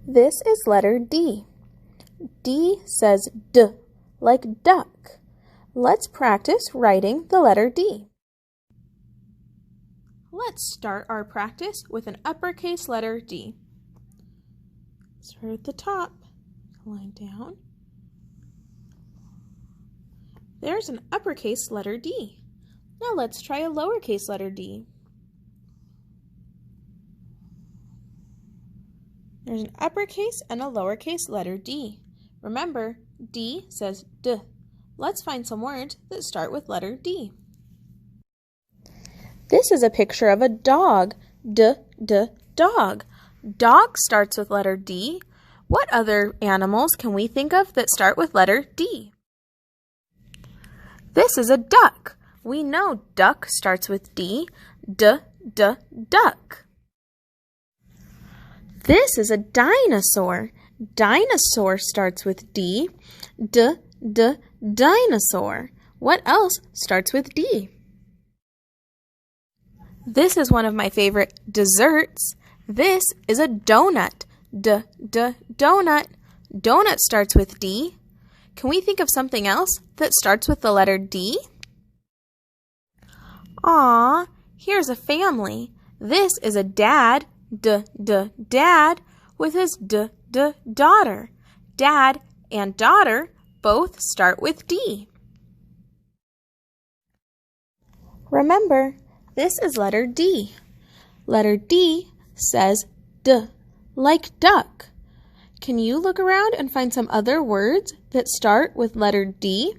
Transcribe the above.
This is letter D. D says D, like duck. Let's practice writing the letter D. Let's start our practice with an uppercase letter D. Start at the top, line down. There's an uppercase letter D. Now let's try a lowercase letter d. There's an uppercase and a lowercase letter D. Remember, D says D. Let's find some words that start with letter D. This is a picture of a dog. Dog. Dog starts with letter D. What other animals can we think of that start with letter D? This is a duck. We know duck starts with D. Duck. This is a dinosaur. Dinosaur starts with D. Dinosaur. What else starts with D? This is one of my favorite desserts. This is a donut. Donut. Donut starts with D. Can we think of something else that starts with the letter D? Aw, here's a family. This is a dad. Dad with his daughter. Dad and daughter both start with D. Remember, this is letter D. Letter D says D, like duck. Can you look around and find some other words that start with letter D?